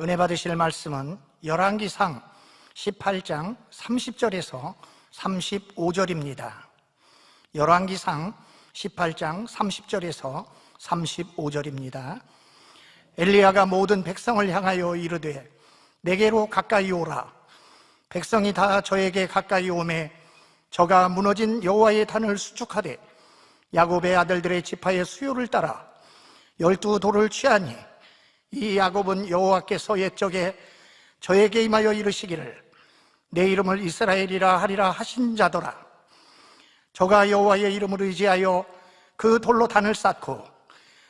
은혜 받으실 말씀은 열왕기상 18장 30절에서 35절입니다. 열왕기상 18장 30절에서 35절입니다. 엘리야가 모든 백성을 향하여 이르되 내게로 가까이 오라. 백성이 다 저에게 가까이 오매 저가 무너진 여호와의 단을 수축하되 야곱의 아들들의 지파의 수요를 따라 12돌을 취하니 이 야곱은 여호와께서 옛적에 저에게 임하여 이르시기를 내 이름을 이스라엘이라 하리라 하신 자더라. 저가 여호와의 이름을 의지하여 그 돌로 단을 쌓고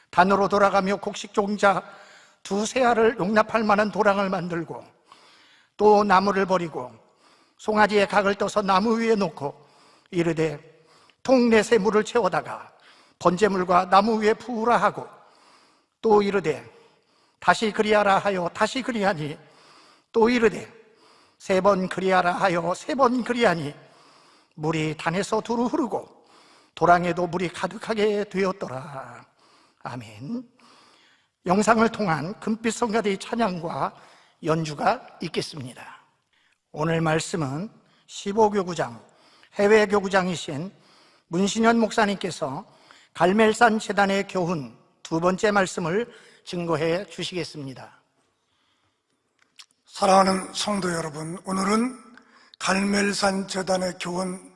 단으로 돌아가며 곡식 종자 두세 알을 용납할 만한 도랑을 만들고 또 나무를 버리고 송아지의 각을 떠서 나무 위에 놓고 이르되 통넷에 물을 채워다가 번제물과 나무 위에 부으라 하고 또 이르되 다시 그리하라 하여 다시 그리하니 또 이르되 세 번 그리하라 하여 세 번 그리하니 물이 단에서 두루 흐르고 도랑에도 물이 가득하게 되었더라. 아멘. 영상을 통한 금빛 성가대의 찬양과 연주가 있겠습니다. 오늘 말씀은 15교구장 해외교구장이신 문신현 목사님께서 갈멜산 재단의 교훈 두 번째 말씀을 증거해 주시겠습니다. 사랑하는 성도 여러분, 오늘은 갈멜산 재단의 교훈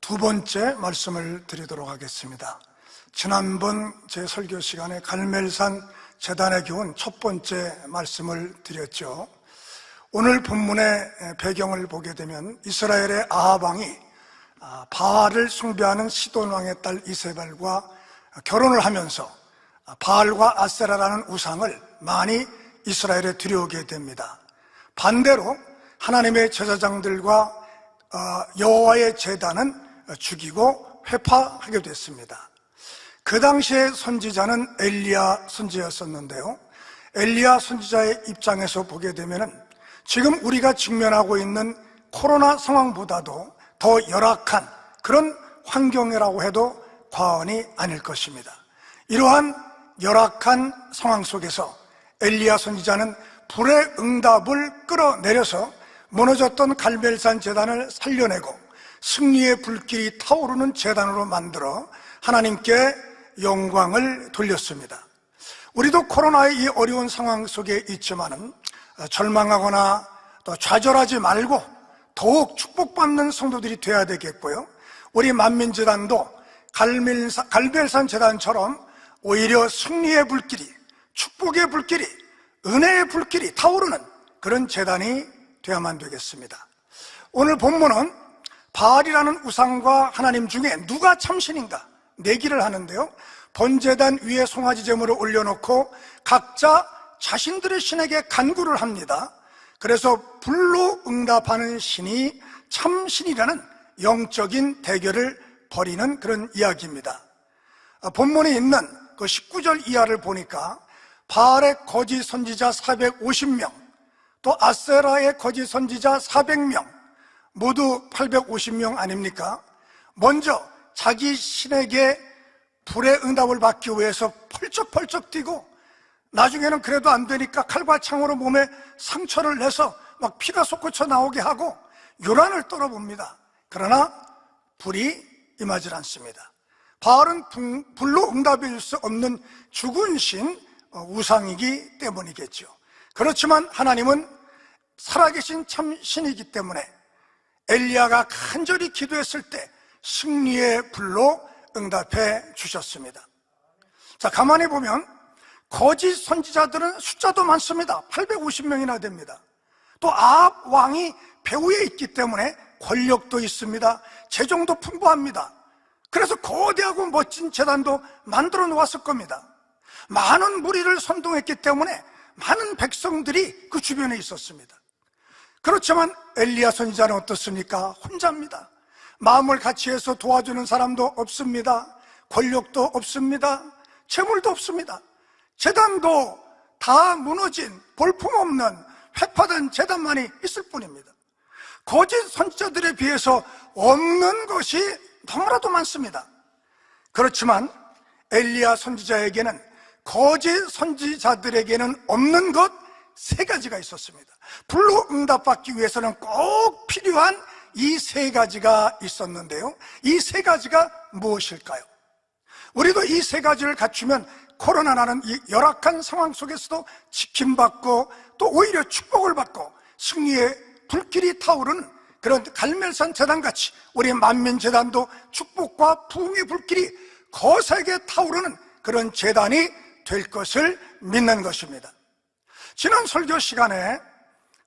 두 번째 말씀을 드리도록 하겠습니다. 지난번 제 설교 시간에 갈멜산 재단의 교훈 첫 번째 말씀을 드렸죠. 오늘 본문의 배경을 보게 되면 이스라엘의 아합 왕이 바알을 숭배하는 시돈 왕의 딸 이세벨과 결혼을 하면서 바알과 아세라라는 우상을 많이 이스라엘에 들여오게 됩니다. 반대로 하나님의 제사장들과 여호와의 제단은 죽이고 회파하게 됐습니다. 그 당시의 선지자는 엘리야 선지자였었는데요, 엘리야 선지자의 입장에서 보게 되면 지금 우리가 직면하고 있는 코로나 상황보다도 더 열악한 그런 환경이라고 해도 과언이 아닐 것입니다. 이러한 열악한 상황 속에서 엘리야 선지자는 불의 응답을 끌어내려서 무너졌던 갈멜산 제단을 살려내고 승리의 불길이 타오르는 제단으로 만들어 하나님께 영광을 돌렸습니다. 우리도 코로나의 이 어려운 상황 속에 있지만은 절망하거나 또 좌절하지 말고 더욱 축복받는 성도들이 되어야 되겠고요, 우리 만민재단도 갈멜산 재단처럼 오히려 승리의 불길이, 축복의 불길이, 은혜의 불길이 타오르는 그런 재단이 되어야만 되겠습니다. 오늘 본문은 바알이라는 우상과 하나님 중에 누가 참신인가 내기를 하는데요, 번제단 위에 송아지 제물을 올려놓고 각자 자신들의 신에게 간구를 합니다. 그래서 불로 응답하는 신이 참신이라는 영적인 대결을 벌이는 그런 이야기입니다. 본문에 있는 그 19절 이하를 보니까 바알의 거짓 선지자 450명, 또 아세라의 거짓 선지자 400명, 모두 850명 아닙니까? 먼저 자기 신에게 불의 응답을 받기 위해서 펄쩍펄쩍 뛰고 나중에는 그래도 안 되니까 칼과 창으로 몸에 상처를 내서 막 피가 솟구쳐 나오게 하고 요란을 떨어봅니다. 그러나 불이 임하지 않습니다. 바알은 불로 응답일 수 없는 죽은 신, 우상이기 때문이겠죠. 그렇지만 하나님은 살아계신 참신이기 때문에 엘리야가 간절히 기도했을 때 승리의 불로 응답해 주셨습니다. 자, 가만히 보면 거짓 선지자들은 숫자도 많습니다. 850명이나 됩니다. 또 아합 왕이 배후에 있기 때문에 권력도 있습니다. 재정도 풍부합니다. 그래서 거대하고 멋진 제단도 만들어 놓았을 겁니다. 많은 무리를 선동했기 때문에 많은 백성들이 그 주변에 있었습니다. 그렇지만 엘리야 선지자는 어떻습니까? 혼자입니다. 마음을 같이 해서 도와주는 사람도 없습니다. 권력도 없습니다. 재물도 없습니다. 제단도 다 무너진 볼품없는 회파된 제단만이 있을 뿐입니다. 거짓 선지자들에 비해서 없는 것이 너무나도 많습니다. 그렇지만 엘리야 선지자에게는 거짓 선지자들에게는 없는 것 세 가지가 있었습니다. 불로 응답받기 위해서는 꼭 필요한 이 세 가지가 있었는데요, 이 세 가지가 무엇일까요? 우리도 이 세 가지를 갖추면 코로나라는 이 열악한 상황 속에서도 지킴받고 또 오히려 축복을 받고 승리의 불길이 타오르는 그런 갈멜산 재단같이 우리 만민재단도 축복과 부흥의 불길이 거세게 타오르는 그런 재단이 될 것을 믿는 것입니다. 지난 설교 시간에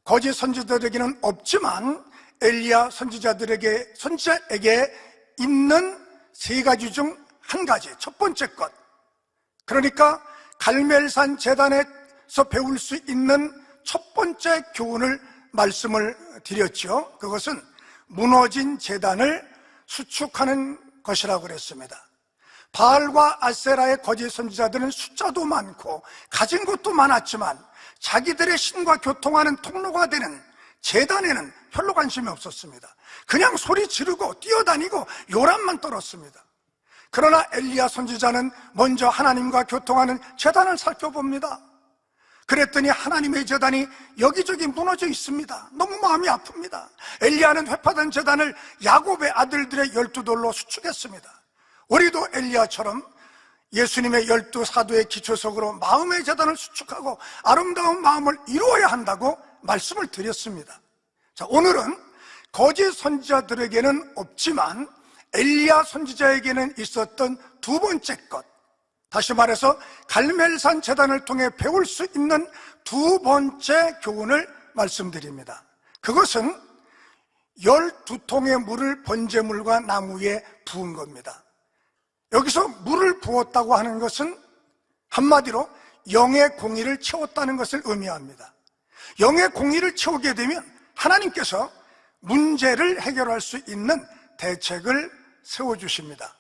거짓 선지자들에게는 없지만 엘리야 선지자에게 있는 세 가지 중 한 가지, 첫 번째 것, 그러니까 갈멜산 재단에서 배울 수 있는 첫 번째 교훈을 말씀을 드렸죠. 그것은 무너진 재단을 수축하는 것이라고 그랬습니다. 바알과 아세라의 거짓 선지자들은 숫자도 많고 가진 것도 많았지만 자기들의 신과 교통하는 통로가 되는 재단에는 별로 관심이 없었습니다. 그냥 소리 지르고 뛰어다니고 요란만 떨었습니다. 그러나 엘리야 선지자는 먼저 하나님과 교통하는 재단을 살펴봅니다. 그랬더니 하나님의 재단이 여기저기 무너져 있습니다. 너무 마음이 아픕니다. 엘리야는 회파된 재단을 야곱의 아들들의 12돌로 수축했습니다. 우리도 엘리야처럼 예수님의 12사도의 기초석으로 마음의 재단을 수축하고 아름다운 마음을 이루어야 한다고 말씀을 드렸습니다. 자, 오늘은 거짓 선지자들에게는 없지만 엘리야 선지자에게는 있었던 두 번째 것, 다시 말해서 갈멜산 재단을 통해 배울 수 있는 두 번째 교훈을 말씀드립니다. 그것은 12통의 물을 번제물과 나무 위에 부은 겁니다. 여기서 물을 부었다고 하는 것은 한마디로 영의 공의를 채웠다는 것을 의미합니다. 영의 공의를 채우게 되면 하나님께서 문제를 해결할 수 있는 대책을 세워주십니다.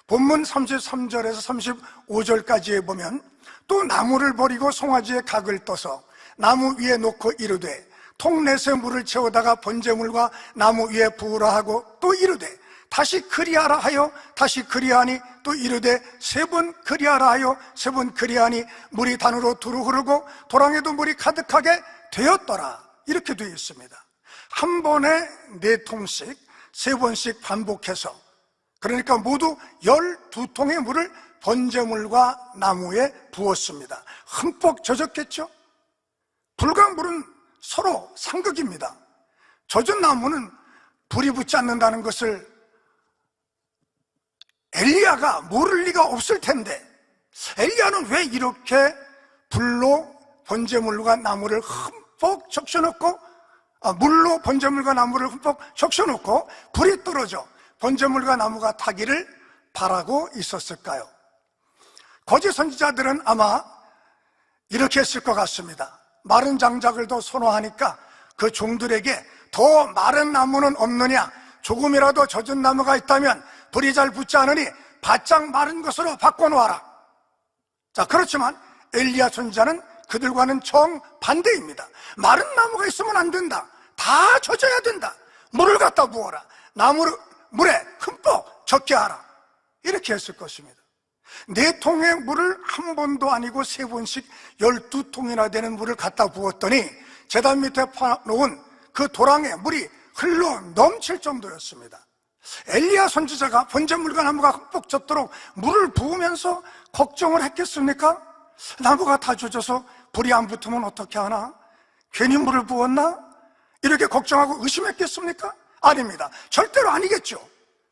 본문 33절에서 35절까지에 보면 또 나무를 버리고 송아지에 각을 떠서 나무 위에 놓고 이르되 통넷에 물을 채우다가 번제물과 나무 위에 부으라 하고 또 이르되 다시 그리하라 하여 다시 그리하니 또 이르되 세 번 그리하라 하여 세 번 그리하니 물이 단으로 두루 흐르고 도랑에도 물이 가득하게 되었더라. 이렇게 되어 있습니다. 한 번에 4통씩 3번씩 반복해서, 그러니까 모두 12통의 물을 번제물과 나무에 부었습니다. 흠뻑 젖었겠죠? 불광물은 서로 상극입니다. 젖은 나무는 불이 붙지 않는다는 것을 엘리야가 모를 리가 없을 텐데, 엘리야는 왜 이렇게 불로 번제물과 나무를 흠뻑 적셔놓고, 물로 번제물과 나무를 흠뻑 적셔놓고 불이 떨어져 번제물과 나무가 타기를 바라고 있었을까요? 거짓 선지자들은 아마 이렇게 했을 것 같습니다. 마른 장작을 더 선호하니까 그 종들에게 더 마른 나무는 없느냐, 조금이라도 젖은 나무가 있다면 불이 잘 붙지 않으니 바짝 마른 것으로 바꿔놓아라. 자, 그렇지만 엘리야 선지자는 그들과는 정반대입니다. 마른 나무가 있으면 안 된다. 다 젖어야 된다. 물을 갖다 부어라. 물에 흠뻑 젖게 하라. 이렇게 했을 것입니다. 4통의 물을 한 번도 아니고 3번씩 12통이나 되는 물을 갖다 부었더니 제단 밑에 파놓은 그 도랑에 물이 흘러 넘칠 정도였습니다. 엘리야 선지자가 번제물과 나무가 흠뻑 젖도록 물을 부으면서 걱정을 했겠습니까? 나무가 다 젖어서 불이 안 붙으면 어떻게 하나? 괜히 물을 부었나? 이렇게 걱정하고 의심했겠습니까? 아닙니다. 절대로 아니겠죠.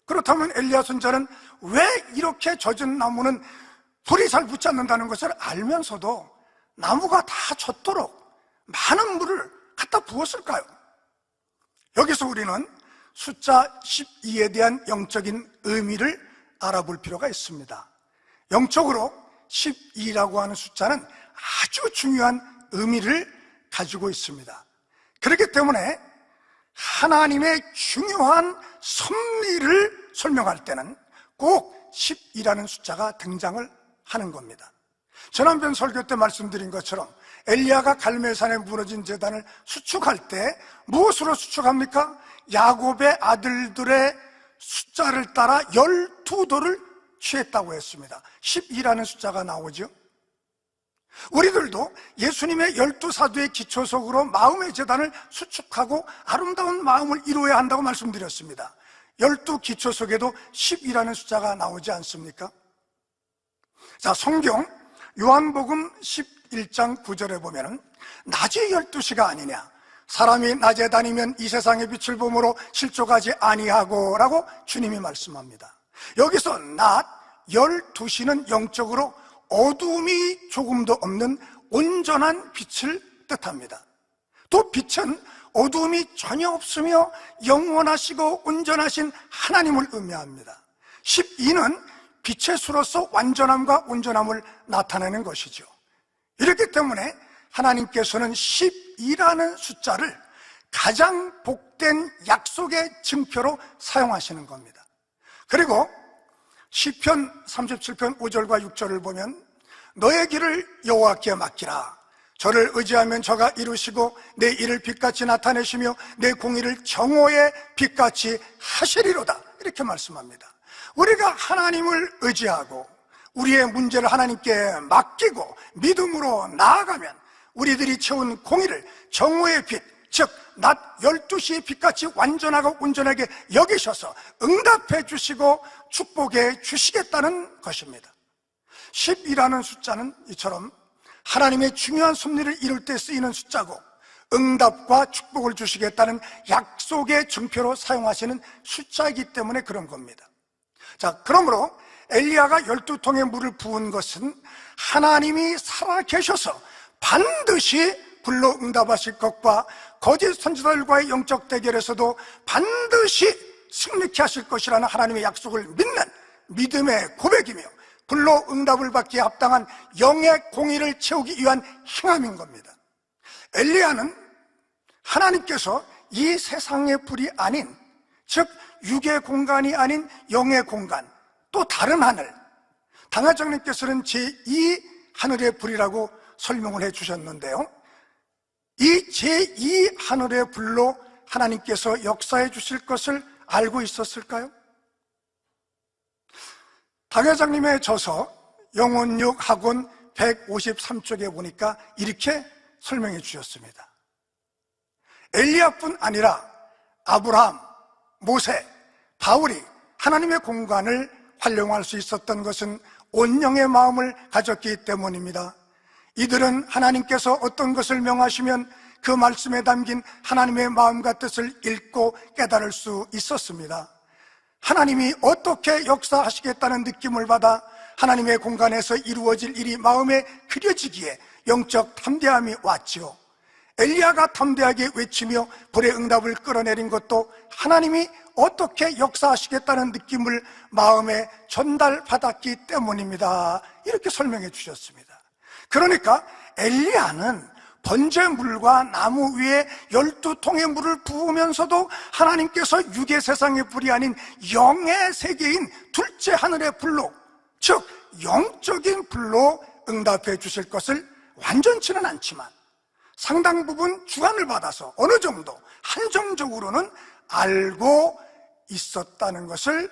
그렇다면 엘리야 선지자는 왜 이렇게 젖은 나무는 불이 잘 붙지 않는다는 것을 알면서도 나무가 다 젖도록 많은 물을 갖다 부었을까요? 여기서 우리는 숫자 12에 대한 영적인 의미를 알아볼 필요가 있습니다. 영적으로 12라고 하는 숫자는 아주 중요한 의미를 가지고 있습니다. 그렇기 때문에 하나님의 중요한 섭리를 설명할 때는 꼭 10이라는 숫자가 등장을 하는 겁니다. 지난번 설교 때 말씀드린 것처럼 엘리야가 갈멜산에 무너진 제단을 수축할 때 무엇으로 수축합니까? 야곱의 아들들의 숫자를 따라 12돌을 취했다고 했습니다. 12라는 숫자가 나오죠. 우리들도 예수님의 12사도의 기초석으로 마음의 재단을 수축하고 아름다운 마음을 이루어야 한다고 말씀드렸습니다. 12기초석에도 10이라는 숫자가 나오지 않습니까? 자, 성경 요한복음 11장 9절에 보면은 낮이 12시가 아니냐, 사람이 낮에 다니면 이 세상의 빛을 보므로 실족하지 아니하고 라고 주님이 말씀합니다. 여기서 낮 12시는 영적으로 어둠이 조금도 없는 온전한 빛을 뜻합니다. 또 빛은 어둠이 전혀 없으며 영원하시고 온전하신 하나님을 의미합니다. 12는 빛의 수로서 완전함과 온전함을 나타내는 것이죠. 이렇기 때문에 하나님께서는 12라는 숫자를 가장 복된 약속의 증표로 사용하시는 겁니다. 그리고 시편 37편 5절과 6절을 보면 너의 길을 여호와께 맡기라. 저를 의지하면 저가 이루시고 내 일을 빛같이 나타내시며 내 공의를 정오의 빛같이 하시리로다. 이렇게 말씀합니다. 우리가 하나님을 의지하고 우리의 문제를 하나님께 맡기고 믿음으로 나아가면 우리들이 채운 공의를 정오의 빛, 즉 낮 12시의 빛같이 완전하고 온전하게 여기셔서 응답해 주시고 축복해 주시겠다는 것입니다. 10이라는 숫자는 이처럼 하나님의 중요한 섭리를 이룰 때 쓰이는 숫자고 응답과 축복을 주시겠다는 약속의 증표로 사용하시는 숫자이기 때문에 그런 겁니다. 자, 그러므로 엘리야가 12통의 물을 부은 것은 하나님이 살아계셔서 반드시 불로 응답하실 것과 거짓 선지자들과의 영적 대결에서도 반드시 승리케 하실 것이라는 하나님의 약속을 믿는 믿음의 고백이며 불로 응답을 받기에 합당한 영의 공의를 채우기 위한 행함인 겁니다. 엘리야는 하나님께서 이 세상의 불이 아닌, 즉 육의 공간이 아닌 영의 공간, 또 다른 하늘, 당회장님께서는 제2 하늘의 불이라고 설명을 해 주셨는데요, 이 제2 하늘의 불로 하나님께서 역사해 주실 것을 알고 있었을까요? 당회장님의 저서 영혼육 학원 153쪽에 보니까 이렇게 설명해 주셨습니다. 엘리야뿐 아니라 아브라함, 모세, 바울이 하나님의 공간을 활용할 수 있었던 것은 온영의 마음을 가졌기 때문입니다. 이들은 하나님께서 어떤 것을 명하시면 그 말씀에 담긴 하나님의 마음과 뜻을 읽고 깨달을 수 있었습니다. 하나님이 어떻게 역사하시겠다는 느낌을 받아 하나님의 공간에서 이루어질 일이 마음에 그려지기에 영적 담대함이 왔지요. 엘리야가 담대하게 외치며 불의 응답을 끌어내린 것도 하나님이 어떻게 역사하시겠다는 느낌을 마음에 전달받았기 때문입니다. 이렇게 설명해 주셨습니다. 그러니까 엘리야는 번제물과 나무 위에 12통의 물을 부으면서도 하나님께서 육의 세상의 불이 아닌 영의 세계인 둘째 하늘의 불로, 즉 영적인 불로 응답해 주실 것을 완전치는 않지만 상당 부분 주관을 받아서 어느 정도 한정적으로는 알고 있었다는 것을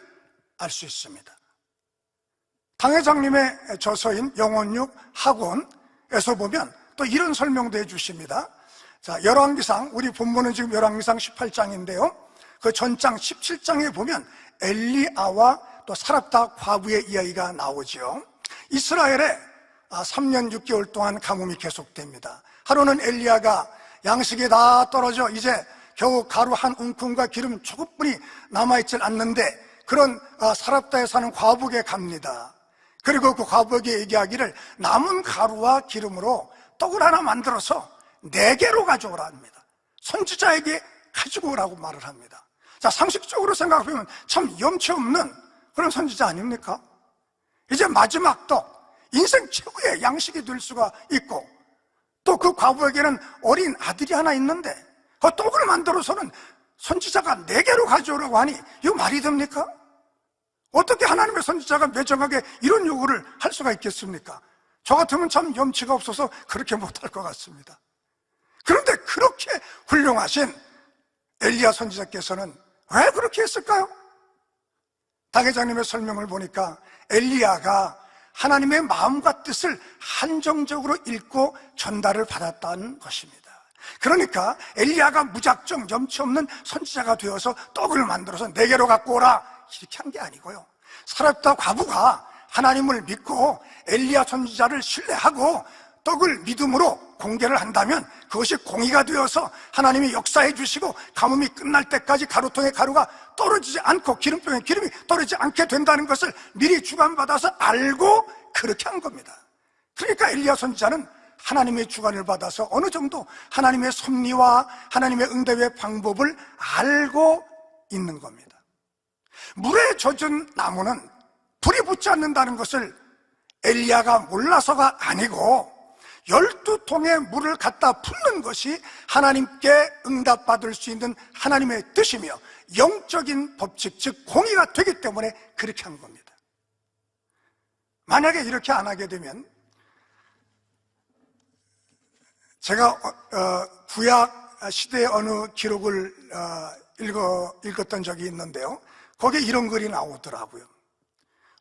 알 수 있습니다. 당회장님의 저서인 영혼육 학원에서 보면 또 이런 설명도 해주십니다. 자, 열왕기상, 우리 본문은 지금 열왕기상 18장인데요 그 전장 17장에 보면 엘리야와 또 사랍다 과부의 이야기가 나오죠. 이스라엘에 3년 6개월 동안 가뭄이 계속됩니다. 하루는 엘리야가 양식이 다 떨어져 이제 겨우 가루 한 움큼과 기름 조금뿐이 남아있질 않는데 그런 사랍다에 사는 과부에게 갑니다. 그리고 그 과부에게 얘기하기를 남은 가루와 기름으로 떡을 하나 만들어서 4개로 가져오라 합니다. 선지자에게 가지고 오라고 말을 합니다. 자, 상식적으로 생각해보면 참 염치 없는 그런 선지자 아닙니까? 이제 마지막 떡, 인생 최고의 양식이 될 수가 있고 또 그 과부에게는 어린 아들이 하나 있는데 그 떡을 만들어서는 선지자가 4개로 가져오라고 하니 이거 말이 됩니까? 어떻게 하나님의 선지자가 매정하게 이런 요구를 할 수가 있겠습니까? 저 같으면 참 염치가 없어서 그렇게 못할 것 같습니다. 그런데 그렇게 훌륭하신 엘리야 선지자께서는 왜 그렇게 했을까요? 당회장님의 설명을 보니까 엘리야가 하나님의 마음과 뜻을 한정적으로 읽고 전달을 받았다는 것입니다. 그러니까 엘리야가 무작정 염치 없는 선지자가 되어서 떡을 만들어서 내게로 갖고 오라 이렇게 한 게 아니고요, 사렙다 과부가 하나님을 믿고 엘리야 선지자를 신뢰하고 떡을 믿음으로 공개를 한다면 그것이 공의가 되어서 하나님이 역사해 주시고 가뭄이 끝날 때까지 가루통에 가루가 떨어지지 않고 기름병에 기름이 떨어지지 않게 된다는 것을 미리 주관받아서 알고 그렇게 한 겁니다. 그러니까 엘리야 선지자는 하나님의 주관을 받아서 어느 정도 하나님의 섭리와 하나님의 응답의 방법을 알고 있는 겁니다. 물에 젖은 나무는 불이 붙지 않는다는 것을 엘리야가 몰라서가 아니고 12통의 물을 갖다 붓는 것이 하나님께 응답받을 수 있는 하나님의 뜻이며 영적인 법칙, 즉 공의가 되기 때문에 그렇게 한 겁니다. 만약에 이렇게 안 하게 되면, 제가 구약 시대의 어느 기록을 읽었던 적이 있는데요, 거기에 이런 글이 나오더라고요.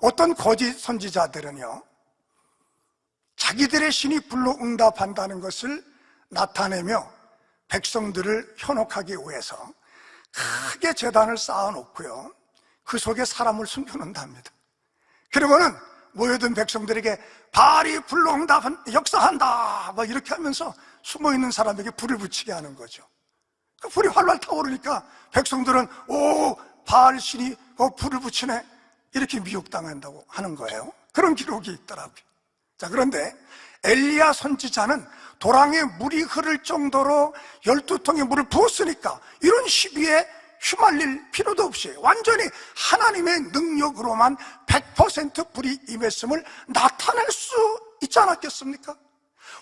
어떤 거짓 선지자들은요, 자기들의 신이 불로 응답한다는 것을 나타내며 백성들을 현혹하기 위해서 크게 제단을 쌓아놓고요, 그 속에 사람을 숨겨놓는답니다. 그러고는 모여든 백성들에게 바알이 불로 역사한다 막 이렇게 하면서 숨어있는 사람에게 불을 붙이게 하는 거죠. 그 불이 활활 타오르니까 백성들은 오, 바알 신이 불을 붙이네 이렇게 미혹당한다고 하는 거예요. 그런 기록이 있더라고요. 자, 그런데 엘리야 선지자는 도랑에 물이 흐를 정도로 12통의 물을 부었으니까 이런 시비에 휘말릴 필요도 없이 완전히 하나님의 능력으로만 100% 불이 임했음을 나타낼 수 있지 않았겠습니까?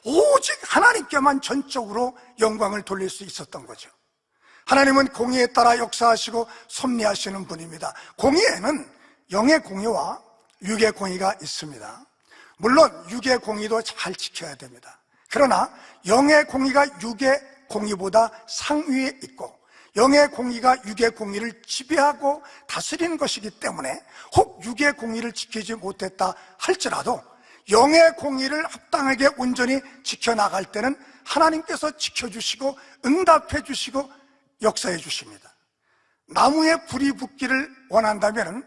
오직 하나님께만 전적으로 영광을 돌릴 수 있었던 거죠. 하나님은 공의에 따라 역사하시고 섭리하시는 분입니다. 공의에는 영의 공의와 육의 공의가 있습니다. 물론 육의 공의도 잘 지켜야 됩니다. 그러나 영의 공의가 육의 공의보다 상위에 있고 영의 공의가 육의 공의를 지배하고 다스리는 것이기 때문에 혹 육의 공의를 지키지 못했다 할지라도 영의 공의를 합당하게 온전히 지켜나갈 때는 하나님께서 지켜주시고 응답해 주시고 역사해 주십니다. 나무에 불이 붙기를 원한다면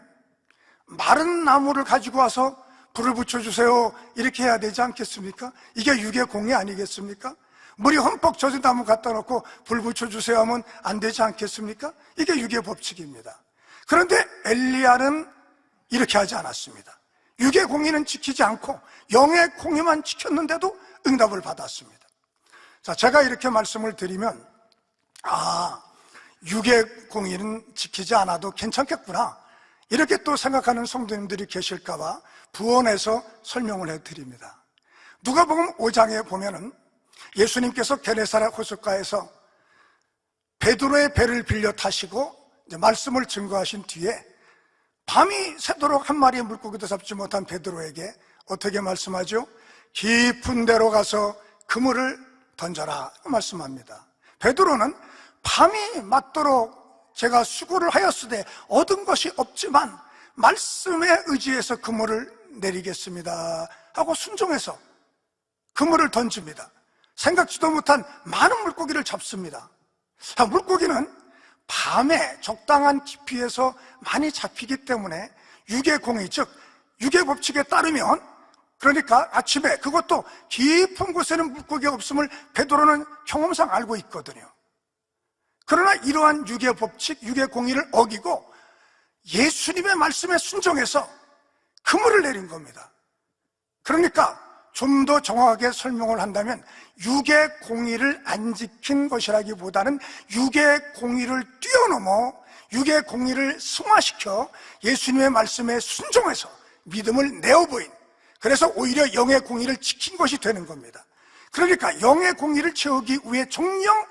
마른 나무를 가지고 와서 불을 붙여주세요 이렇게 해야 되지 않겠습니까? 이게 육의 공의 아니겠습니까? 물이 흠뻑 젖은 나무 갖다 놓고 불 붙여주세요 하면 안 되지 않겠습니까? 이게 육의 법칙입니다. 그런데 엘리야는 이렇게 하지 않았습니다. 육의 공의는 지키지 않고 영의 공의만 지켰는데도 응답을 받았습니다. 자, 제가 이렇게 말씀을 드리면 육의 공의는 지키지 않아도 괜찮겠구나 이렇게 또 생각하는 성도님들이 계실까 봐 부언해서 설명을 해드립니다. 누가복음 5장에 보면은 예수님께서 게네사렛 호숫가에서 베드로의 배를 빌려 타시고 이제 말씀을 증거하신 뒤에 밤이 새도록 한 마리의 물고기도 잡지 못한 베드로에게 어떻게 말씀하죠? 깊은 데로 가서 그물을 던져라 말씀합니다. 베드로는 밤이 맞도록 제가 수고를 하였으되 얻은 것이 없지만 말씀에 의지해서 그물을 내리겠습니다 하고 순종해서 그물을 던집니다. 생각지도 못한 많은 물고기를 잡습니다. 물고기는 밤에 적당한 깊이에서 많이 잡히기 때문에 육의 공의, 즉 육의 법칙에 따르면, 그러니까 아침에 그것도 깊은 곳에는 물고기가 없음을 베드로는 경험상 알고 있거든요. 그러나 이러한 육의 법칙, 육의 공의를 어기고 예수님의 말씀에 순종해서 그물을 내린 겁니다. 그러니까 좀 더 정확하게 설명을 한다면 육의 공의를 안 지킨 것이라기보다는 육의 공의를 뛰어넘어 육의 공의를 승화시켜 예수님의 말씀에 순종해서 믿음을 내어보인, 그래서 오히려 영의 공의를 지킨 것이 되는 겁니다. 그러니까 영의 공의를 채우기 위해 정령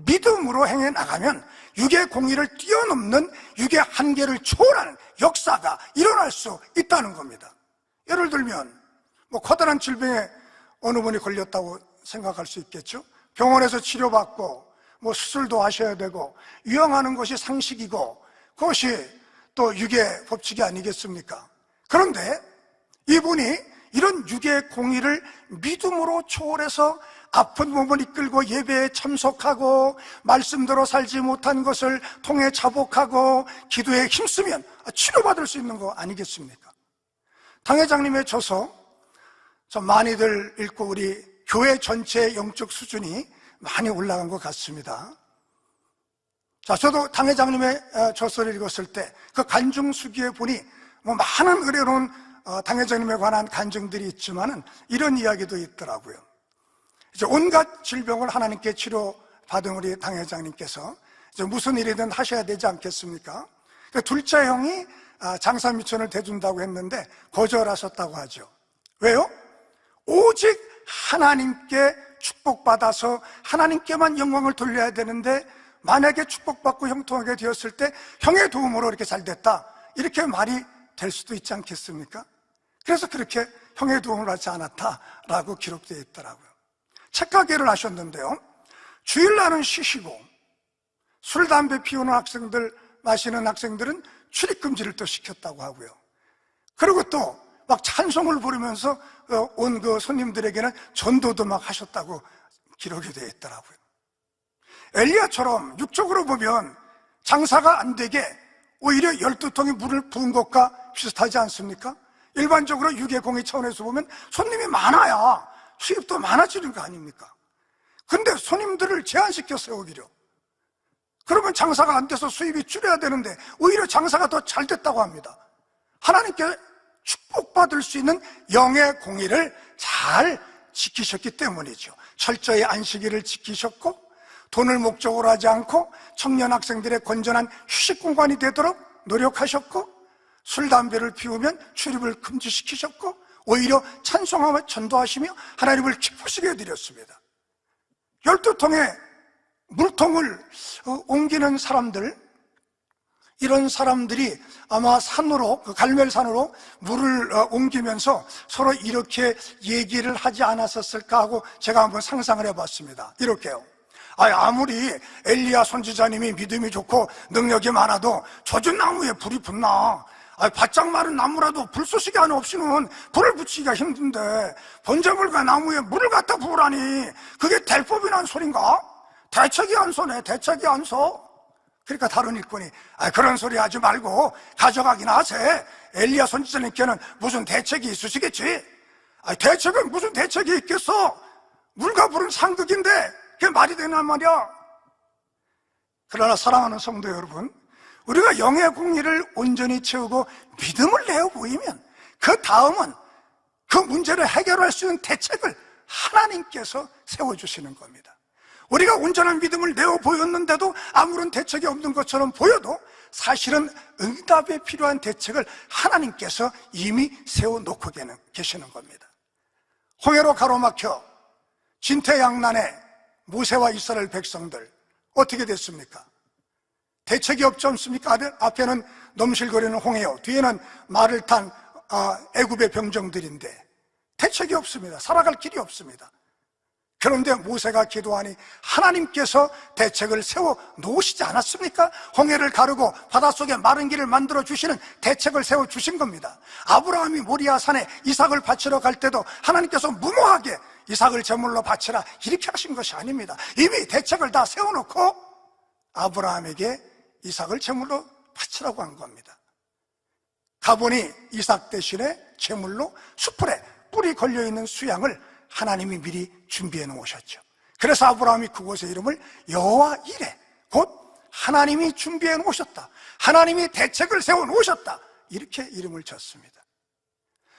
믿음으로 행해 나가면 육의 공의를 뛰어넘는 육의 한계를 초월하는 역사가 일어날 수 있다는 겁니다. 예를 들면 커다란 질병에 어느 분이 걸렸다고 생각할 수 있겠죠. 병원에서 치료받고 수술도 하셔야 되고 유영하는 것이 상식이고 그것이 또 육의 법칙이 아니겠습니까? 그런데 이분이 이런 육의 공의를 믿음으로 초월해서 아픈 몸을 이끌고 예배에 참석하고 말씀대로 살지 못한 것을 통해 자복하고 기도에 힘쓰면 치료받을 수 있는 거 아니겠습니까? 당 회장님의 저서 좀 많이들 읽고 우리 교회 전체의 영적 수준이 많이 올라간 것 같습니다. 자, 저도 당 회장님의 저서를 읽었을 때 그 간증수기에 보니 뭐 많은 의뢰로운 당 회장님에 관한 간증들이 있지만은 이런 이야기도 있더라고요. 이제 온갖 질병을 하나님께 치료받은 우리 당 회장님께서 이제 무슨 일이든 하셔야 되지 않겠습니까? 둘째 형이 장사미천을 대준다고 했는데 거절하셨다고 하죠. 왜요? 오직 하나님께 축복받아서 하나님께만 영광을 돌려야 되는데 만약에 축복받고 형통하게 되었을 때 형의 도움으로 이렇게 잘 됐다, 이렇게 말이 될 수도 있지 않겠습니까? 그래서 그렇게 형의 도움을 받지 않았다라고 기록되어 있더라고요. 책가게를 하셨는데요, 주일날은 쉬시고 술, 담배 피우는 학생들, 마시는 학생들은 출입금지를 또 시켰다고 하고요. 그리고 또 막 찬송을 부르면서 온 그 손님들에게는 전도도 막 하셨다고 기록이 되어 있더라고요. 엘리야처럼 육적으로 보면 장사가 안 되게 오히려 12통의 물을 부은 것과 비슷하지 않습니까? 일반적으로 육의 공의 차원에서 보면 손님이 많아야 수입도 많아지는 거 아닙니까? 근데 손님들을 제한시켰어요, 오히려. 그러면 장사가 안 돼서 수입이 줄여야 되는데 오히려 장사가 더 잘 됐다고 합니다. 하나님께 축복받을 수 있는 영의 공의를 잘 지키셨기 때문이죠. 철저히 안식일을 지키셨고 돈을 목적으로 하지 않고 청년 학생들의 건전한 휴식 공간이 되도록 노력하셨고 술, 담배를 피우면 출입을 금지시키셨고 오히려 찬송하며 전도하시며 하나님을 기쁘시게 해드렸습니다. 12통의 물통을 옮기는 사람들, 이런 사람들이 아마 산으로, 갈멜산으로 물을 옮기면서 서로 이렇게 얘기를 하지 않았었을까 하고 제가 한번 상상을 해봤습니다. 이렇게요. 아무리 엘리야 선지자님이 믿음이 좋고 능력이 많아도 젖은 나무에 불이 붙나? 바짝 마른 나무라도 불쏘시개 하나 없이는 불을 붙이기가 힘든데 번제물과 나무에 물을 갖다 부으라니 그게 될 법이란 소린가? 대책이 안 서네, 대책이 안 서. 그러니까 다른 일꾼이 그런 소리 하지 말고 가져가기나 하세. 엘리야 선지자님께는 무슨 대책이 있으시겠지? 대책은 무슨 대책이 있겠어? 물과 불은 상극인데 그게 말이 되냔 말이야. 그러나 사랑하는 성도 여러분, 우리가 영의 공의를 온전히 채우고 믿음을 내어 보이면 그 다음은 그 문제를 해결할 수 있는 대책을 하나님께서 세워주시는 겁니다. 우리가 온전한 믿음을 내어 보였는데도 아무런 대책이 없는 것처럼 보여도 사실은 응답에 필요한 대책을 하나님께서 이미 세워놓고 계시는 겁니다. 홍해로 가로막혀 진퇴양난에 모세와 이스라엘 백성들 어떻게 됐습니까? 대책이 없지 않습니까? 앞에는 넘실거리는 홍해요, 뒤에는 말을 탄 애굽의 병정들인데 대책이 없습니다. 살아갈 길이 없습니다. 그런데 모세가 기도하니 하나님께서 대책을 세워 놓으시지 않았습니까? 홍해를 가르고 바닷속에 마른 길을 만들어 주시는 대책을 세워 주신 겁니다. 아브라함이 모리아 산에 이삭을 바치러 갈 때도 하나님께서 무모하게 이삭을 제물로 바치라 이렇게 하신 것이 아닙니다. 이미 대책을 다 세워놓고 아브라함에게 이삭을 제물로 바치라고 한 겁니다. 가보니 이삭 대신에 제물로 숯불에 뿔이 걸려있는 수양을 하나님이 미리 준비해 놓으셨죠. 그래서 아브라함이 그곳의 이름을 여호와 이레, 곧 하나님이 준비해 놓으셨다, 하나님이 대책을 세워 놓으셨다, 이렇게 이름을 졌습니다.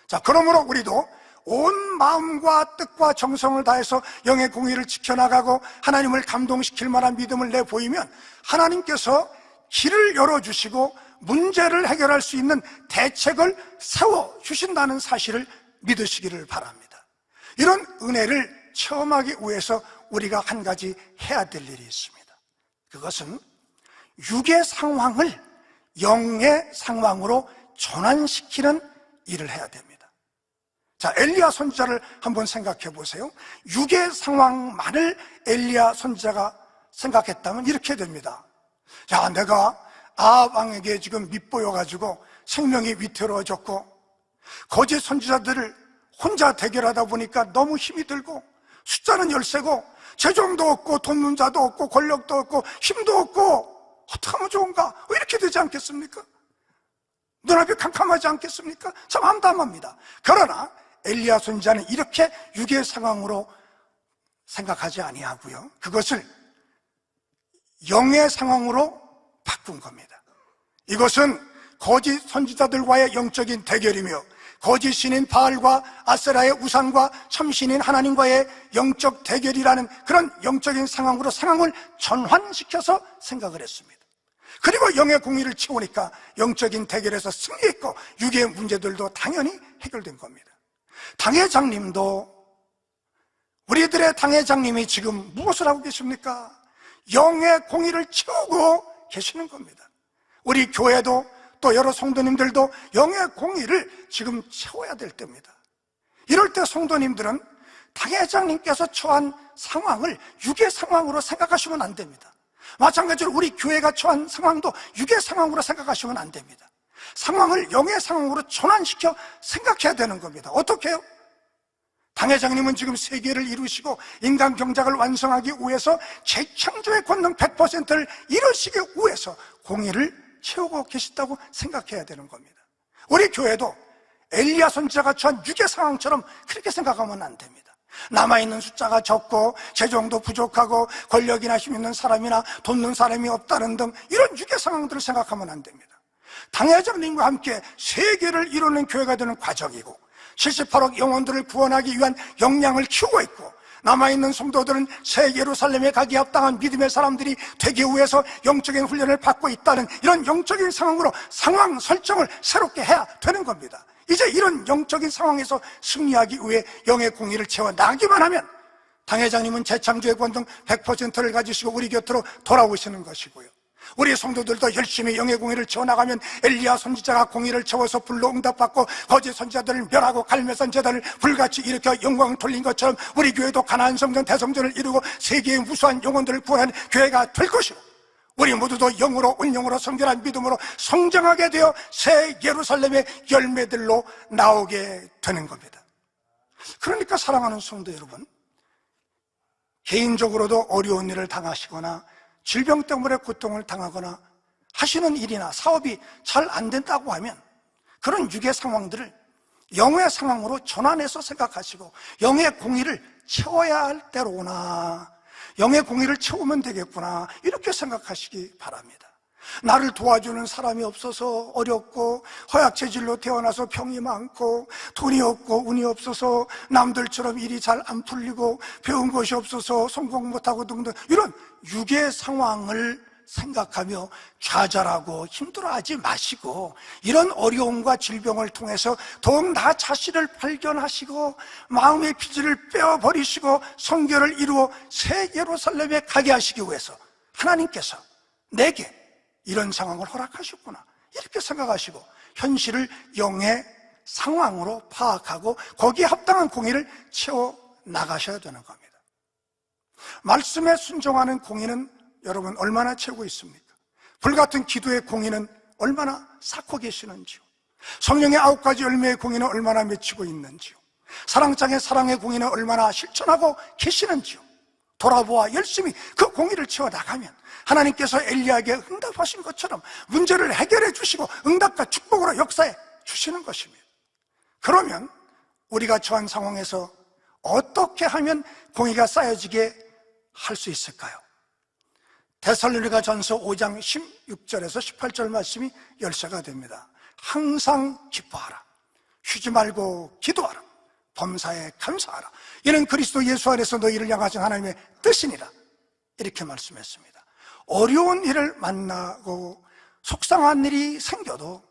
자, 그러므로 우리도 온 마음과 뜻과 정성을 다해서 영의 공의를 지켜나가고 하나님을 감동시킬 만한 믿음을 내보이면 하나님께서 길을 열어주시고 문제를 해결할 수 있는 대책을 세워주신다는 사실을 믿으시기를 바랍니다. 이런 은혜를 체험하기 위해서 우리가 한 가지 해야 될 일이 있습니다. 그것은 육의 상황을 영의 상황으로 전환시키는 일을 해야 됩니다. 자, 엘리야 선지자를 한번 생각해 보세요. 육의 상황만을 엘리야 선지자가 생각했다면 이렇게 됩니다. 야, 내가 아합 왕에게 지금 밑보여가지고 생명이 위태로워졌고 거짓 선지자들을 혼자 대결하다 보니까 너무 힘이 들고 숫자는 열세고 재정도 없고 돕는 자도 없고 권력도 없고 힘도 없고 어떻게 하면 좋은가? 왜 이렇게 되지 않겠습니까? 눈앞이 캄캄하지 않겠습니까? 참 암담합니다. 그러나 엘리야 선지자는 이렇게 육의 상황으로 생각하지 아니하고요, 그것을 영의 상황으로 바꾼 겁니다. 이것은 거짓 선지자들과의 영적인 대결이며 거짓 신인 바알과 아세라의 우상과 참신인 하나님과의 영적 대결이라는 그런 영적인 상황으로 상황을 전환시켜서 생각을 했습니다. 그리고 영의 공의를 채우니까 영적인 대결에서 승리했고 육의 문제들도 당연히 해결된 겁니다. 당회장님도, 우리들의 당회장님이 지금 무엇을 하고 계십니까? 영의 공의를 채우고 계시는 겁니다. 우리 교회도 또 여러 성도님들도 영의 공의를 지금 채워야 될 때입니다. 이럴 때 성도님들은 당회장님께서 처한 상황을 육의 상황으로 생각하시면 안 됩니다. 마찬가지로 우리 교회가 처한 상황도 육의 상황으로 생각하시면 안 됩니다. 상황을 영의 상황으로 전환시켜 생각해야 되는 겁니다. 어떻게 해요? 당회장님은 지금 세계를 이루시고 인간 경작을 완성하기 위해서 재창조의 권능 100%를 이루시기 위해서 공의를 채우고 계시다고 생각해야 되는 겁니다. 우리 교회도 엘리야 선지자가 처한 육의 상황처럼 그렇게 생각하면 안 됩니다. 남아있는 숫자가 적고 재정도 부족하고 권력이나 힘 있는 사람이나 돕는 사람이 없다는 등 이런 육의 상황들을 생각하면 안 됩니다. 당회장님과 함께 세계를 이루는 교회가 되는 과정이고 78억 영혼들을 구원하기 위한 역량을 키우고 있고 남아있는 성도들은 새 예루살렘에 가기에 합당한 믿음의 사람들이 되기 위해서 영적인 훈련을 받고 있다는 이런 영적인 상황으로 상황 설정을 새롭게 해야 되는 겁니다. 이제 이런 영적인 상황에서 승리하기 위해 영의 공의를 채워나가기만 하면 당회장님은 재창조의 권능 100%를 가지시고 우리 곁으로 돌아오시는 것이고요, 우리 성도들도 열심히 영의 공의를 채워나가면 엘리야 선지자가 공의를 채워서 불로 응답받고 거짓 선지자들을 멸하고 갈매산 제단을 불같이 일으켜 영광을 돌린 것처럼 우리 교회도 가나안 성전 대성전을 이루고 세계의 무수한 영혼들을 구하는 교회가 될 것이고, 우리 모두도 영으로 온영으로 성결한 믿음으로 성장하게 되어 새 예루살렘의 열매들로 나오게 되는 겁니다. 그러니까 사랑하는 성도 여러분, 개인적으로도 어려운 일을 당하시거나 질병 때문에 고통을 당하거나 하시는 일이나 사업이 잘 안 된다고 하면 그런 육의 상황들을 영의 상황으로 전환해서 생각하시고 영의 공의를 채워야 할 때로구나, 영의 공의를 채우면 되겠구나, 이렇게 생각하시기 바랍니다. 나를 도와주는 사람이 없어서 어렵고 허약체질로 태어나서 병이 많고 돈이 없고 운이 없어서 남들처럼 일이 잘 안 풀리고 배운 것이 없어서 성공 못하고 등등 이런 육의 상황을 생각하며 좌절하고 힘들어하지 마시고 이런 어려움과 질병을 통해서 더욱 나 자신을 발견하시고 마음의 피지를 빼어버리시고 성결을 이루어 새 예루살렘에 가게 하시기 위해서 하나님께서 내게 이런 상황을 허락하셨구나, 이렇게 생각하시고 현실을 영의 상황으로 파악하고 거기에 합당한 공의를 채워 나가셔야 되는 겁니다. 말씀에 순종하는 공의는 여러분 얼마나 채우고 있습니까? 불같은 기도의 공의는 얼마나 쌓고 계시는지요? 성령의 9가지 열매의 공의는 얼마나 맺히고 있는지요? 사랑장의 사랑의 공의는 얼마나 실천하고 계시는지요? 돌아보아 열심히 그 공의를 채워나가면 하나님께서 엘리야에게 응답하신 것처럼 문제를 해결해 주시고 응답과 축복으로 역사해 주시는 것입니다. 그러면 우리가 처한 상황에서 어떻게 하면 공의가 쌓여지게 할 수 있을까요? 데살로니가 전서 5장 16절에서 18절 말씀이 열쇠가 됩니다. 항상 기뻐하라, 쉬지 말고 기도하라, 범사에 감사하라, 이는 그리스도 예수 안에서 너희를 향하신 하나님의 뜻이니라, 이렇게 말씀했습니다. 어려운 일을 만나고 속상한 일이 생겨도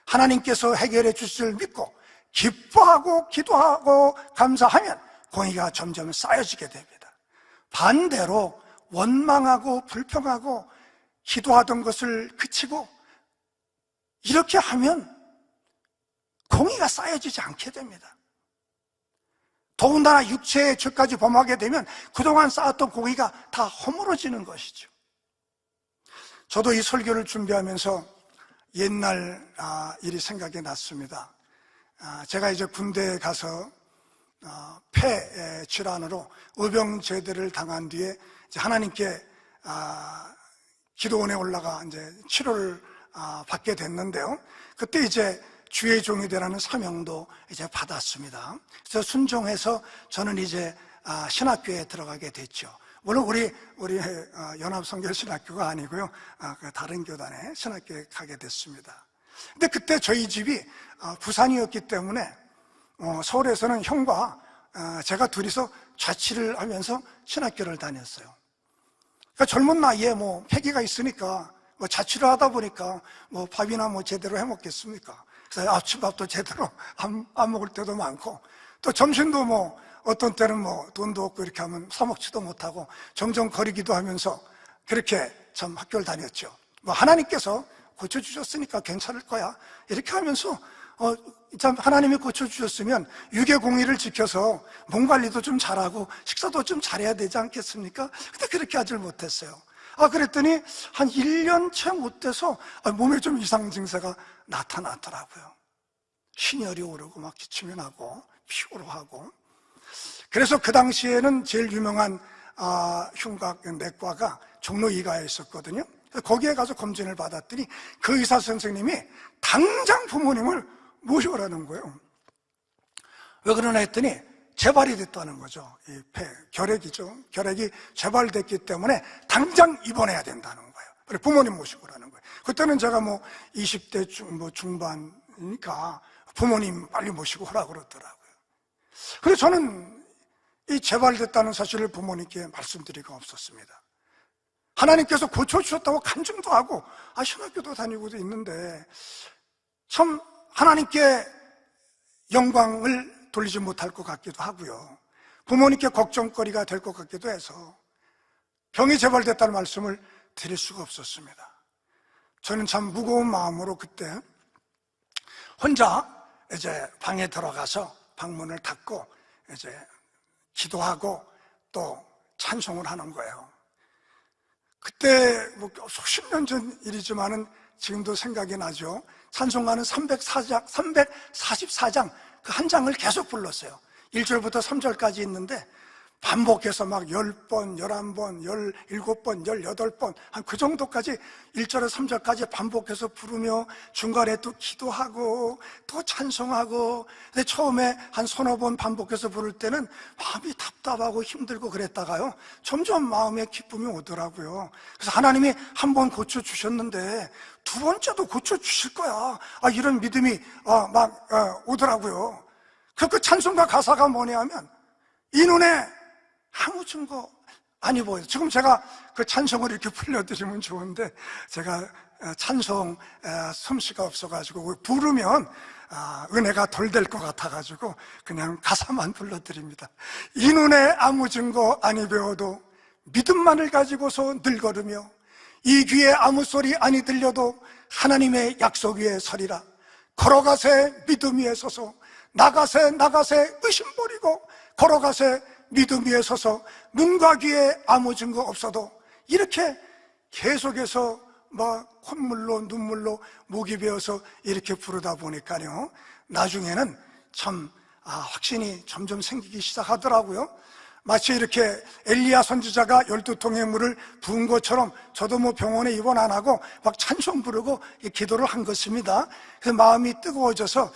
하나님께서 해결해 주실 줄 믿고 기뻐하고 기도하고 감사하면 공의가 점점 쌓여지게 됩니다. 반대로 원망하고 불평하고 기도하던 것을 그치고 이렇게 하면 공의가 쌓여지지 않게 됩니다. 더군다나 육체의 죄까지 범하게 되면 그동안 쌓았던 공의가 다 허물어지는 것이죠. 저도 이 설교를 준비하면서 옛날 일이 생각이 났습니다. 제가 이제 군대에 가서 폐 질환으로 의병제대를 당한 뒤에 이제 하나님께 기도원에 올라가 이제 치료를 받게 됐는데요. 그때 이제 주의 종이 되라는 사명도 이제 받았습니다. 그래서 순종해서 저는 이제 신학교에 들어가게 됐죠. 물론 우리 연합성결신학교가 아니고요, 다른 교단에 신학교에 가게 됐습니다. 근데 그때 저희 집이 부산이었기 때문에 서울에서는 형과 제가 둘이서 자취를 하면서 신학교를 다녔어요. 그러니까 젊은 나이에 뭐 패기가 있으니까 뭐 자취를 하다 보니까 뭐 밥이나 뭐 제대로 해 먹겠습니까? 그래서 아침밥도 제대로 안 먹을 때도 많고, 또 점심도 뭐 어떤 때는 뭐 돈도 없고 이렇게 하면 사 먹지도 못하고 정정거리기도 하면서 그렇게 참 학교를 다녔죠. 뭐 하나님께서 고쳐주셨으니까 괜찮을 거야 이렇게 하면서 참 하나님이 고쳐주셨으면 유계공의를 지켜서 몸 관리도 좀 잘하고 식사도 좀 잘해야 되지 않겠습니까? 근데 그렇게 하질 못했어요. 그랬더니 한 1년 채 못 돼서 몸에 좀 이상 증세가 나타나더라고요. 신혈이 오르고 막 기침이 나고 피로하고. 그래서 그 당시에는 제일 유명한 흉곽 내과가 종로 2가에 있었거든요. 거기에 가서 검진을 받았더니 그 의사 선생님이 당장 부모님을 모셔오라는 거예요. 왜 그러나 했더니 재발이 됐다는 거죠. 이 폐, 결핵이죠. 결핵이 재발됐기 때문에 당장 입원해야 된다는 거예요. 그래서 부모님 모시고 오라는 거예요. 그때는 제가 뭐 20대 중반이니까 부모님 빨리 모시고 오라고 그러더라고요. 그래서 저는 이 재발됐다는 사실을 부모님께 말씀드리기가 없었습니다. 하나님께서 고쳐주셨다고 간증도 하고 신학교도 다니고도 있는데 참 하나님께 영광을 돌리지 못할 것 같기도 하고요, 부모님께 걱정거리가 될 것 같기도 해서 병이 재발됐다는 말씀을 드릴 수가 없었습니다. 저는 참 무거운 마음으로 그때 혼자 이제 방에 들어가서 방문을 닫고 이제 기도하고 또 찬송을 하는 거예요. 그때 뭐 수십 년 전 일이지만은 지금도 생각이 나죠. 찬송가는 344장 그 한 장을 계속 불렀어요. 1절부터 3절까지 있는데 반복해서 막 10번, 11번, 17번, 18번 한 그 정도까지 1절에서 3절까지 반복해서 부르며 중간에 또 기도하고 또 찬송하고. 근데 처음에 한 서너 번 반복해서 부를 때는 마음이 답답하고 힘들고 그랬다가요 점점 마음에 기쁨이 오더라고요. 그래서 하나님이 한 번 고쳐주셨는데 두 번째도 고쳐주실 거야, 이런 믿음이 오더라고요. 그 찬송가 가사가 뭐냐 하면 이 눈에 아무 증거 아니 보여요. 지금 제가 그 찬송을 이렇게 불러드리면 좋은데 제가 찬송 솜씨가 없어가지고 부르면 은혜가 덜 될 것 같아가지고 그냥 가사만 불러드립니다. 이 눈에 아무 증거 아니 배워도 믿음만을 가지고서 늘 걸으며 이 귀에 아무 소리 아니 들려도 하나님의 약속 위에 서리라. 걸어가세 믿음 위에 서서 나가세 의심 버리고 걸어가세 믿음 위에 서서 눈과 귀에 아무 증거 없어도. 이렇게 계속해서 막 콧물로 눈물로 목이 베어서 이렇게 부르다 보니까요 나중에는 참 확신이 점점 생기기 시작하더라고요. 마치 이렇게 엘리야 선지자가 12통의 물을 부은 것처럼 저도 뭐 병원에 입원 안 하고 막 찬송 부르고 기도를 한 것입니다. 그래서 마음이 뜨거워져서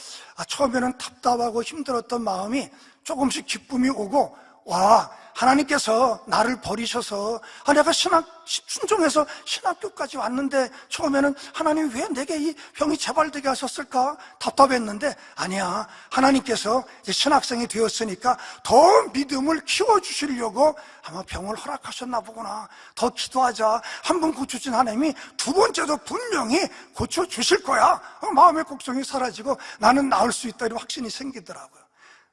처음에는 답답하고 힘들었던 마음이 조금씩 기쁨이 오고, 와, 하나님께서 나를 버리셔서 내가 순종해서 신학교까지 왔는데 처음에는 하나님 왜 내게 이 병이 재발되게 하셨을까 답답했는데, 아니야, 하나님께서 이제 신학생이 되었으니까 더 믿음을 키워주시려고 아마 병을 허락하셨나 보구나, 더 기도하자, 한 번 고쳐준 하나님이 두 번째도 분명히 고쳐주실 거야. 마음의 걱정이 사라지고 나는 나을 수 있다, 이런 확신이 생기더라고요.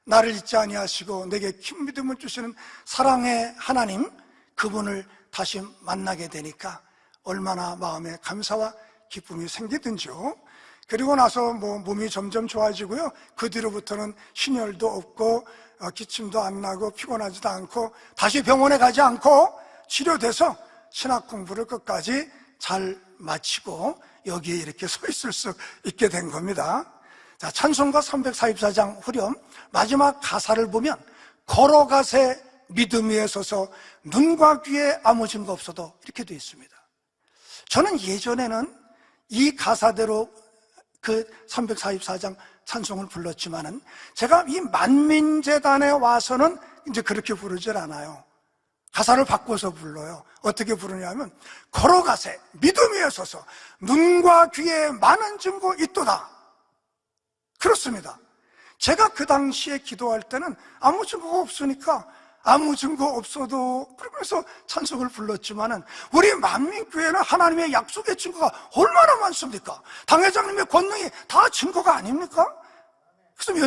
나를 잊지 아니하시고 내게 큰 믿음을 주시는 사랑의 하나님, 그분을 다시 만나게 되니까 얼마나 마음에 감사와 기쁨이 생기든지요. 그리고 나서 몸이 점점 좋아지고요, 그 뒤로부터는 신혈도 없고 기침도 안 나고 피곤하지도 않고 다시 병원에 가지 않고 치료돼서 신학 공부를 끝까지 잘 마치고 여기에 이렇게 서 있을 수 있게 된 겁니다. 자, 찬송가 344장 후렴 마지막 가사를 보면 걸어가세 믿음 위에 서서 눈과 귀에 아무 증거 없어도 이렇게 되어 있습니다. 저는 예전에는 이 가사대로 그 344장 찬송을 불렀지만은 제가 이 만민재단에 와서는 이제 그렇게 부르질 않아요. 가사를 바꿔서 불러요. 어떻게 부르냐면 걸어가세 믿음 위에 서서 눈과 귀에 많은 증거 있도다. 그렇습니다. 제가 그 당시에 기도할 때는 아무 증거가 없으니까 아무 증거 없어도 그러면서 찬송을 불렀지만은 우리 만민교회는 하나님의 약속의 증거가 얼마나 많습니까? 당회장님의 권능이 다 증거가 아닙니까? 그래서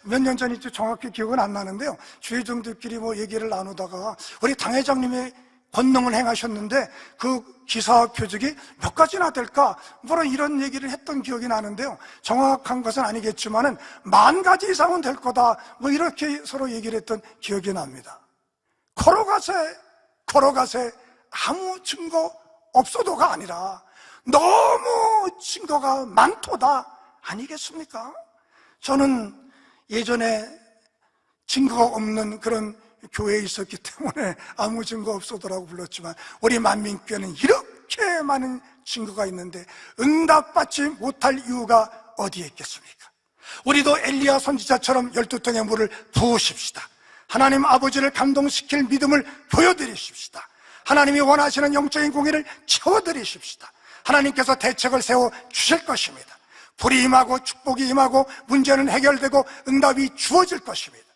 몇 년 전인지 정확히 기억은 안 나는데요. 주회장들끼리 뭐 얘기를 나누다가 우리 당회장님의 권능을 행하셨는데 그 기사 표적이 몇 가지나 될까? 뭐라 이런 얘기를 했던 기억이 나는데요. 정확한 것은 아니겠지만은 10,000가지 이상은 될 거다. 뭐 이렇게 서로 얘기를 했던 기억이 납니다. 걸어가세 아무 증거 없어도가 아니라 너무 증거가 많도다. 아니겠습니까? 저는 예전에 증거가 없는 그런 교회에 있었기 때문에 아무 증거 없어도라고 불렀지만 우리 만민교회는 이렇게 많은 증거가 있는데 응답받지 못할 이유가 어디에 있겠습니까? 우리도 엘리야 선지자처럼 12통의 물을 부으십시다. 하나님 아버지를 감동시킬 믿음을 보여드리십시다. 하나님이 원하시는 영적인 공의를 채워드리십시다. 하나님께서 대책을 세워 주실 것입니다. 불이 임하고 축복이 임하고 문제는 해결되고 응답이 주어질 것입니다.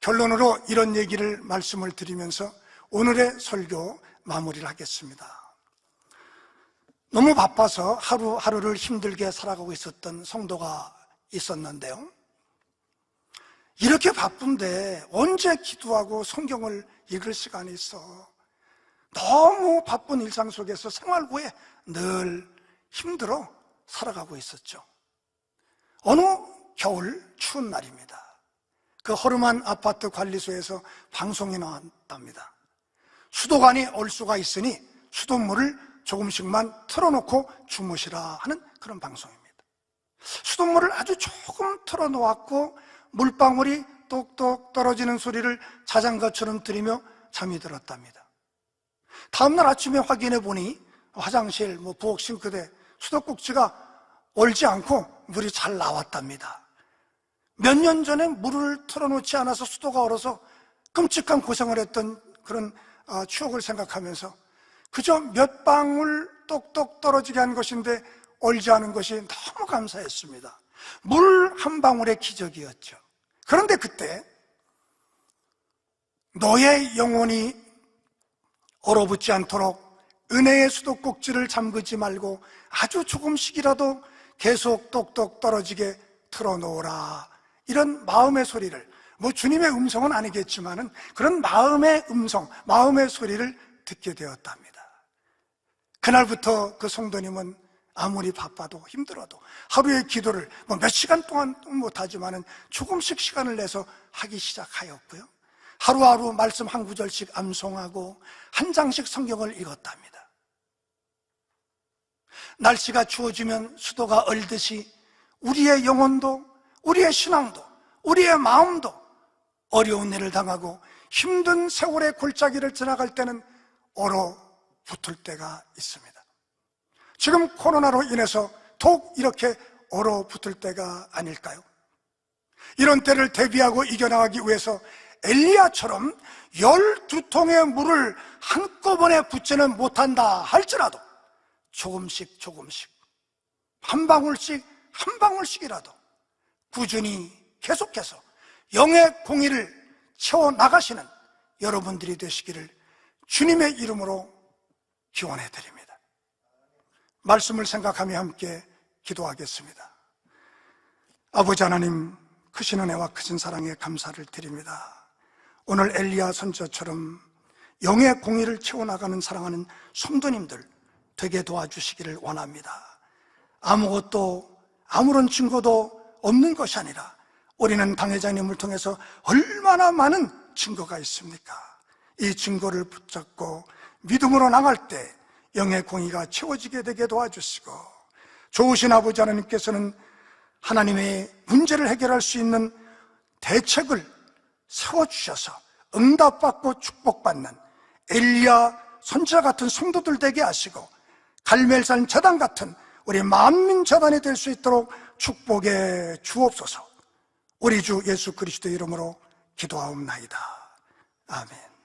결론으로 이런 얘기를 말씀을 드리면서 오늘의 설교 마무리를 하겠습니다. 너무 바빠서 하루하루를 힘들게 살아가고 있었던 성도가 있었는데요. 이렇게 바쁜데 언제 기도하고 성경을 읽을 시간이 있어? 너무 바쁜 일상 속에서 생활 후에 늘 힘들어 살아가고 있었죠. 어느 겨울 추운 날입니다. 그 허름한 아파트 관리소에서 방송이 나왔답니다. 수도관이 올 수가 있으니 수돗물을 조금씩만 틀어놓고 주무시라 하는 그런 방송입니다. 수돗물을 아주 조금 틀어놓았고 물방울이 똑똑 떨어지는 소리를 자장가처럼 들으며 잠이 들었답니다. 다음날 아침에 확인해 보니 화장실, 부엌 싱크대, 수도꼭지가 얼지 않고 물이 잘 나왔답니다. 몇 년 전에 물을 틀어놓지 않아서 수도가 얼어서 끔찍한 고생을 했던 그런 추억을 생각하면서 그저 몇 방울 똑똑 떨어지게 한 것인데 얼지 않은 것이 너무 감사했습니다. 물 한 방울의 기적이었죠. 그런데 그때 너의 영혼이 얼어붙지 않도록 은혜의 수도꼭지를 잠그지 말고 아주 조금씩이라도 계속 똑똑 떨어지게 틀어놓으라. 이런 마음의 소리를, 주님의 음성은 아니겠지만은 그런 마음의 음성, 마음의 소리를 듣게 되었답니다. 그날부터 그 성도님은 아무리 바빠도 힘들어도 하루의 기도를 몇 시간 동안 못하지만은 조금씩 시간을 내서 하기 시작하였고요. 하루하루 말씀 한 구절씩 암송하고 한 장씩 성경을 읽었답니다. 날씨가 추워지면 수도가 얼듯이 우리의 영혼도 우리의 신앙도 우리의 마음도 어려운 일을 당하고 힘든 세월의 골짜기를 지나갈 때는 얼어붙을 때가 있습니다. 지금 코로나로 인해서 더욱 이렇게 얼어붙을 때가 아닐까요? 이런 때를 대비하고 이겨나가기 위해서 엘리야처럼 12통의 물을 한꺼번에 붓지는 못한다 할지라도 조금씩 한 방울씩이라도 꾸준히 계속해서 영의 공의를 채워나가시는 여러분들이 되시기를 주님의 이름으로 기원해 드립니다. 말씀을 생각하며 함께 기도하겠습니다. 아버지 하나님, 크신 은혜와 크신 사랑에 감사를 드립니다. 오늘 엘리야 선지자처럼 영의 공의를 채워나가는 사랑하는 성도님들 되게 도와주시기를 원합니다. 아무런 증거도 없는 것이 아니라 우리는 당회장님을 통해서 얼마나 많은 증거가 있습니까? 이 증거를 붙잡고 믿음으로 나갈 때 영의 공의가 채워지게 되게 도와주시고, 좋으신 아버지 하나님께서는 하나님의 문제를 해결할 수 있는 대책을 세워주셔서 응답받고 축복받는 엘리야 선지자 같은 성도들 되게 하시고 갈멜산 제단 같은 우리 만민 제단이 될 수 있도록 축복해 주옵소서. 우리 주 예수 그리스도 이름으로 기도하옵나이다. 아멘.